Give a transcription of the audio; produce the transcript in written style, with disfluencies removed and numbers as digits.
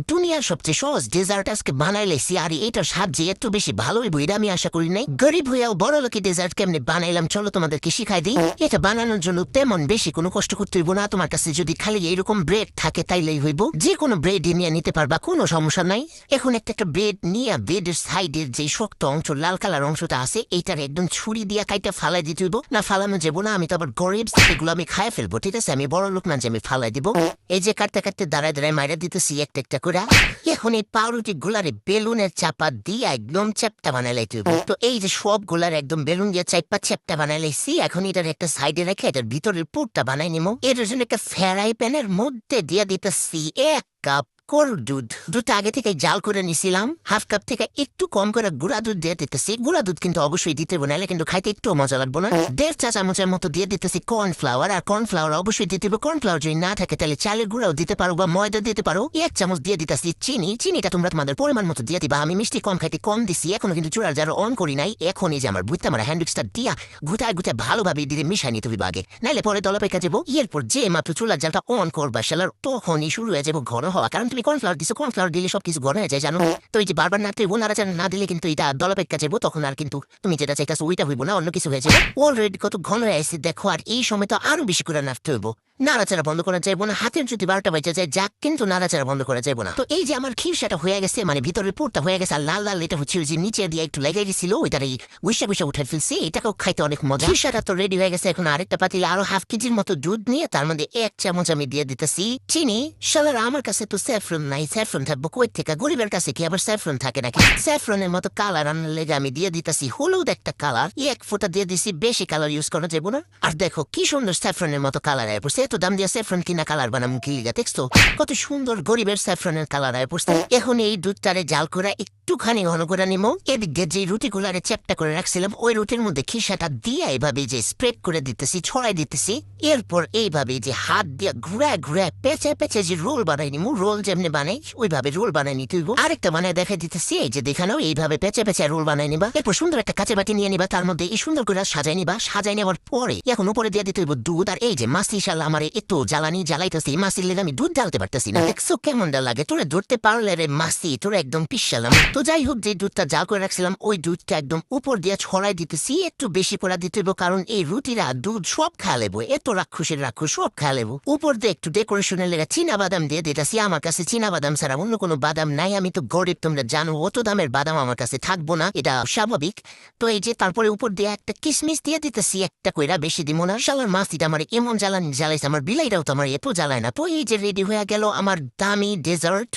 দুনিয়ার সবচেয়ে সহজ ডেজার্ট আজকে বানাইলেছি, আর এটার স্বাদ যে একটু বেশি ভালো হইব এটা আমি আশা করি নাই। গরিব হইয়াও বড় লোকের ডেজার্ট কেমনে বানাইলাম চলো তোমাদেরকে শিখাই দিই। এটা বানানোর জন্য তেমন বেশি কোনো কষ্ট করতে হইব না। তোমার কাছে যদি খালি এইরকম ব্রেড থাকে তাইলেই হইব, যে কোনো ব্রেড নিয়ে নিতে পারবা, কোনো সমস্যা নাই। এখন একটা ব্রেড নিয়ে ব্রেডের সাইডের যে শক্ত অংশ লাল কালার অংশটা আছে এইটার একদম ছুরি দিয়া কাইটা ফালাই দিতে হইব। না ফালানো যাবো না, আমি তো আবার গরিব, এগুলো আমি খাই ফেলবো, ঠিক আছে? আমি বড় লোক না যে আমি ফালাই দিব। এই যে কাটতে কাটতে দাঁড়ায় দাঁড়ায় মাইরা দিতেছি একটা একটা করে। এখন এই পাউরুটি গুলারে বেলুনের চাপা দিয়ে একদম চ্যাপটা বানাই লাইতে হইব। তো এই যে সব গুলার একদম বেলুন দিয়ে চাপা চ্যাপটা বানাই লাইছি। এখন এটার একটা সাইডে রেখে এটার ভিতরের পুরটা বানাই নিমো। এটার জন্য একটা ফ্রাই প্যানের মধ্যে দিয়ে দিতেছি 1 কাপ গরুর দুধ। দুধটা আগে থেকে জাল করে নিছিলাম। হাফ কাপ থেকে একটু কম করে গুঁড়া দুধ দিয়ে দিতেছি। গুঁড়া দুধ কিন্তু অবশ্যই দিতে নাহলে কিন্তু খাইতে একটু মজা লাগবে না। 1.5 চা চামচের মতো দিয়ে দিতেছি কর্নফ্লাওয়ার। আর কর্নফ্লাওয়ার অবশ্যই দিতে হবে। কর্নফ্লাওয়ার যদি না থাকে তাহলে চালের গুঁড়াও দিতে পারো বা ময়দা দিতে পারো। 1 চামচ দিয়ে দিতেছি চিনি। চিনিটা তোমরা তোমাদের পরিমাণ মতো দিয়ে দিবা। আমি মিষ্টি কম খাইতে কম দিছি। এখনো কিন্তু চূড়ার যারা অন করি নাই। এখন এই যে আমার বুঝতে আমার হ্যান্ডউইচটা দিয়া গুটায় গুটায় ভালোভাবে দিয়ে মিশাই নিতে হবে আগে, নাইলে পরে দলাপেকা যাবো। এরপর যে মাত্র চুলার জালটা অন করবা সেলার তখনই শুরু হয়ে যাবো ঘন হওয়া, কারণ তুমি কর্নফ্লাওয়ার দিছো। কর্নফ্লাওয়ার দিলে সবকিছু ঘন হয়ে যায় জানো। তো এই যে বারবার নাড়তে হইব, নাড়াচাড়া না দিলে কিন্তু এটা দলাপেকা যাবো, তখন আর কিন্তু তুমি যেটা চাইতেছো ওইটা হইব না, অন্য কিছু হয়ে যাবে। অলরেডি কত ঘন হয়ে আসছে দেখো। আর এই সময় তো আরো বেশি করে নাড়তে হইব। নাড়াচাড়া বন্ধ করা যাইব না। হাতের যদি 12টা বাজে যায় যাক, কিন্তু নাড়াচাড়া বন্ধ করা যাইব না। তো এই যে আমার খিরসাটা হয়ে গেছে, মানে ভিতরের পুরটা হয়ে গেছে, আর লাল লাল এটা হচ্ছে যে নিচে দিয়ে একটু লেগে গেছিল, ওইটার এই গুইসা গুইসা উঠে ফেলছি। এটাকেও খাইতে অনেক মজা। খিরসাটা তো রেডি হয়ে গেছে। এখন আরেকটা পাতিলে আরো হাফ কেজির মতো দুধ নিয়ে তার মধ্যে 1 চামচ আমি দিয়ে দিতেছি চিনি। শালার আমার কাছে তো স্যাফরন নাই। স্যাফরন থাকবো কই থেকে? গরিবের কাছে কি আবার স্যাফরন থাকে নাকি? স্যাফরনের মতো কালার আনার লেগে আমি দিয়ে দিতেছি হলুদ একটা কালার। 1 ফোঁটা দিয়ে দিছি, বেশি কালার ইউজ করা যাবো না। আর দেখো কি সুন্দর স্যাফরনের মতো কালার আয় পড়ছে। এত দাম দিয়ে স্যাফরন কিনা কালার বানাম কি লিগা? দেখছো কত সুন্দর গরিবের স্যাফরনের কালার আয় পড়ছে। এখন এই দুধটারে জাল করে একটুখানি ঘন করে নিমো। এদিকে যে রুটি গুলারে চ্যাপটা করে রাখছিলাম ওই রুটির মধ্যে খিসাটা দিয়ে এইভাবে যে স্প্রেড করে দিতেছি, ছড়াই দিতেছি। এরপর এইভাবে যে হাত দিয়ে ঘুরে ঘুরে পেঁচে পেঁচে যে রোল বানাই নিমো। রোল যেমনি বানাই ওইভাবে রোল বানাই নিতে হইব। আরেকটা বানায় দেখা দিতেছি, এই যে দেখানো এইভাবে পেঁচে পেঁচে রোল বানাই নিবা। এরপর সুন্দর একটা কাঁচের বাটি নিয়ে নিবা, তার মধ্যে এই সুন্দর করে সাজাই নিবা। সাজাই নেওয়ার পরে এখন উপরে দিয়ে দিতে হইব দুধ। আর এই যে মাসি শালা আমার এত জ্বালানি জ্বালাইতেছি, মাসির লেগে আমি দুধ ঢালতে পারতেছি না। দেখছো কেমন লাগে? তোরা ধরতে পারলে রে মাসি, তোরা একদম পিসালাম। তো যাই হোক, যে দুধটা জাল করে রাখছিলাম ওই দুধটা একদম উপর দিয়ে ছড়াই দিতেছি। একটু বেশি করে দিতে হইব, কারণ এই রুটিরা দুধ সব খা লেবো। এত রাক্ষসের রাক্ষস সব খা লেবো। উপর দিয়ে একটু ডেকোরেশনের লেগে চীনা বাদাম দিয়ে দিতেছি। আমার কাছে চীনা বাদাম ছাড়া অন্য কোনো বাদাম নাই। আমি তো গরিব, তোমরা জানো, অত দামের বাদাম আমার কাছে থাকবো না, এটা স্বাভাবিক। তো এই যে তারপরে উপর দিয়ে একটা কিশমিশ দিয়ে দিতেছি একটা কইরা, বেশি দিব না। শালার মাসিটা আমার এমন জ্বালানি জ্বালাইছে, আমার বিলাইটাও তো আমার এত জ্বালায় না। তো এই যে রেডি হয়ে গেল আমার দামি ডেজার্ট